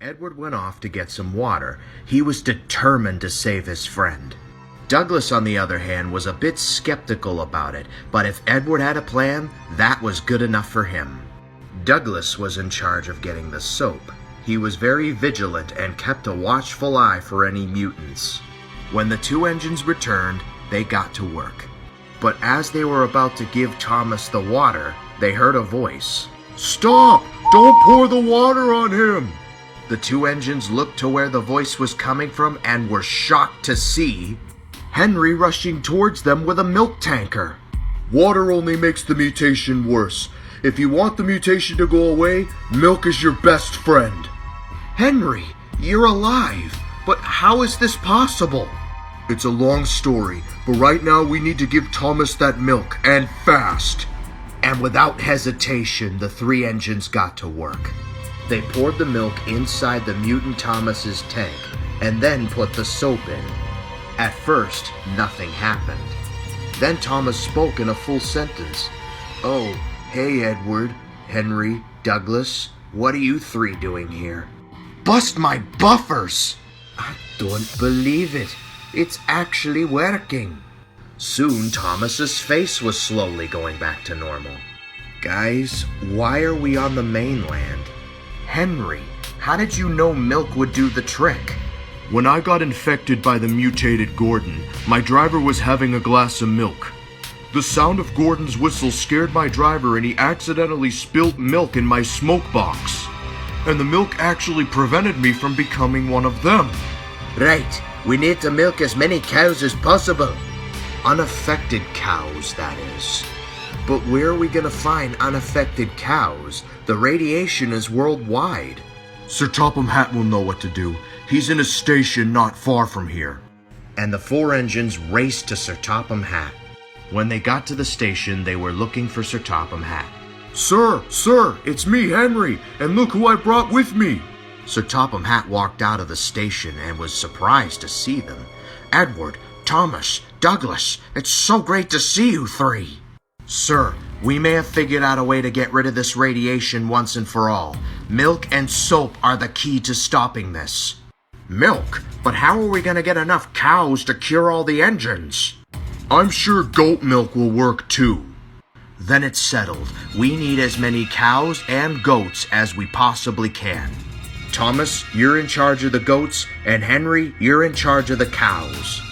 Edward went off to get some water. He was determined to save his friend. Douglas, on the other hand, was a bit skeptical about it, but if Edward had a plan, that was good enough for him. Douglas was in charge of getting the soap. He was very vigilant and kept a watchful eye for any mutants. When the two engines returned, they got to work. But as they were about to give Thomas the water, they heard a voice. "Stop! Don't pour the water on him!" The two engines looked to where the voice was coming from and were shocked to see Henry rushing towards them with a milk tanker. "Water only makes the mutation worse. If you want the mutation to go away, milk is your best friend." "Henry, you're alive, but how is this possible?" "It's a long story, but right now we need to give Thomas that milk, and fast." And without hesitation, the three engines got to work. They poured the milk inside the mutant Thomas's tank, and then put the soap in. At first, nothing happened. Then Thomas spoke in a full sentence. "Oh, hey Edward, Henry, Douglas, what are you three doing here?" "Bust my buffers!" "I don't believe it. It's actually working." Soon, Thomas's face was slowly going back to normal. "Guys, why are we on the mainland?" "Henry, how did you know milk would do the trick?" "When I got infected by the mutated Gordon, my driver was having a glass of milk. The sound of Gordon's whistle scared my driver and he accidentally spilt milk in my smoke box. And the milk actually prevented me from becoming one of them." "Right, we need to milk as many cows as possible." Unaffected cows, that is. But where are we going to find unaffected cows? The radiation is worldwide. "Sir Topham Hatt will know what to do. He's in a station not far from here." And the four engines raced to Sir Topham Hatt. When they got to the station, they were looking for Sir Topham Hatt. Sir, it's me, Henry, and look who I brought with me." Sir Topham Hatt walked out of the station and was surprised to see them. "Edward, Thomas, Douglas, it's so great to see you three." "Sir, we may have figured out a way to get rid of this radiation once and for all. Milk and soap are the key to stopping this." "Milk? But how are we going to get enough cows to cure all the engines?" "I'm sure goat milk will work too." "Then it's settled. We need as many cows and goats as we possibly can. Thomas, you're in charge of the goats, and Henry, you're in charge of the cows."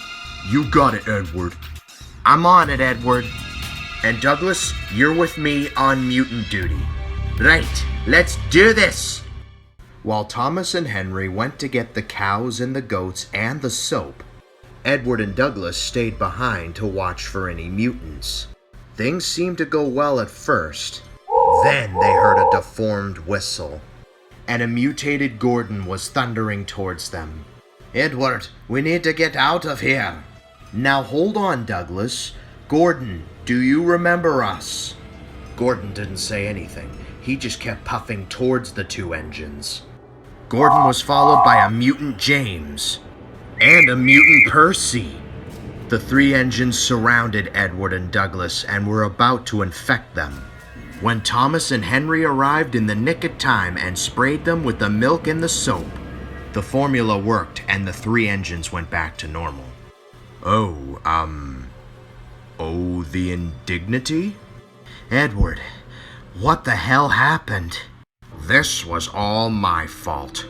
"You got it, Edward." "I'm on it, Edward. And Douglas, you're with me on mutant duty." "Right, let's do this!" While Thomas and Henry went to get the cows and the goats and the soap, Edward and Douglas stayed behind to watch for any mutants. Things seemed to go well at first. Then they heard a deformed whistle, and a mutated Gordon was thundering towards them. "Edward, we need to get out of here." "Now hold on, Douglas. Gordon, do you remember us?" Gordon didn't say anything. He just kept puffing towards the two engines. Gordon was followed by a mutant James and a mutant Percy. The three engines surrounded Edward and Douglas and were about to infect them, when Thomas and Henry arrived in the nick of time and sprayed them with the milk and the soap. The formula worked and the three engines went back to normal. Oh, the indignity? "Edward, what the hell happened?" "This was all my fault."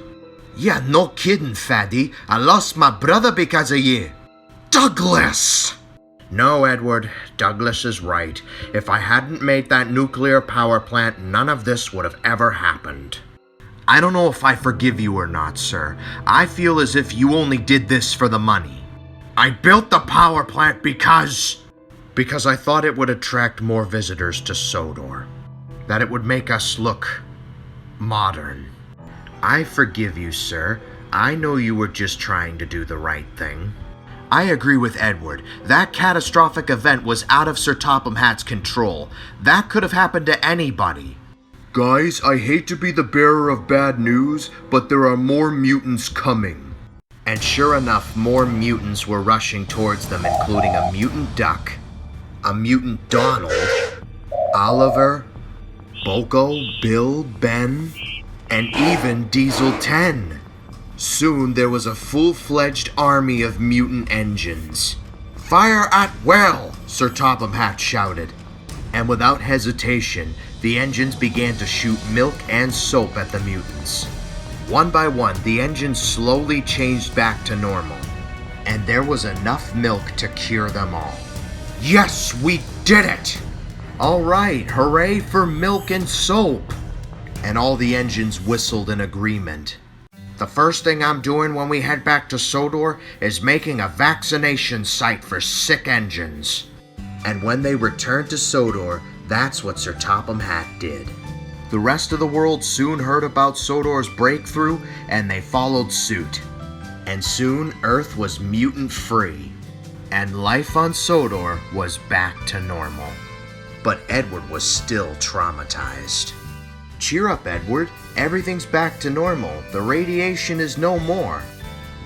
"Yeah, no kidding, Faddy. I lost my brother because of you." "Douglas!" "No, Edward, Douglas is right. If I hadn't made that nuclear power plant, none of this would have ever happened." "I don't know if I forgive you or not, sir. I feel as if you only did this for the money." "I built the power plant because I thought it would attract more visitors to Sodor. That it would make us look modern." "I forgive you, sir. I know you were just trying to do the right thing." I agree with Edward. That catastrophic event was out of Sir Topham Hatt's control. That could have happened to anybody. "Guys, I hate to be the bearer of bad news, but there are more mutants coming." And sure enough, more mutants were rushing towards them, including a mutant duck, a mutant Donald, Oliver, Boko, Bill, Ben, and even Diesel 10. Soon there was a full-fledged army of mutant engines. "Fire at will!" Sir Topham Hatt shouted. And without hesitation, the engines began to shoot milk and soap at the mutants. One by one, the engines slowly changed back to normal, and there was enough milk to cure them all. Yes, we did it! All right, hooray for milk and soap! And all the engines whistled in agreement. The first thing I'm doing when we head back to Sodor is making a vaccination site for sick engines. And when they returned to Sodor, that's what Sir Topham Hatt did. The rest of the world soon heard about Sodor's breakthrough, and they followed suit. And soon Earth was mutant-free, and life on Sodor was back to normal. But Edward was still traumatized. Cheer up, Edward. Everything's back to normal. The radiation is no more.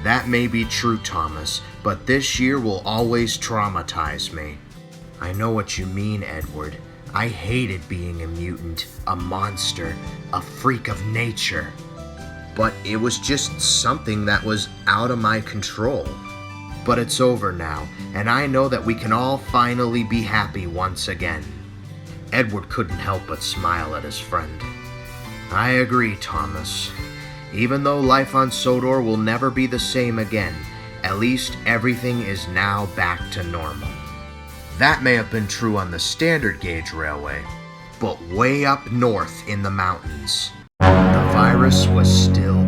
That may be true, Thomas, but this year will always traumatize me. I know what you mean, Edward. I hated being a mutant, a monster, a freak of nature. But it was just something that was out of my control. But it's over now, and I know that we can all finally be happy once again. Edward couldn't help but smile at his friend. I agree, Thomas. Even though life on Sodor will never be the same again, at least everything is now back to normal. That may have been true on the standard gauge railway, but way up north in the mountains, the virus was still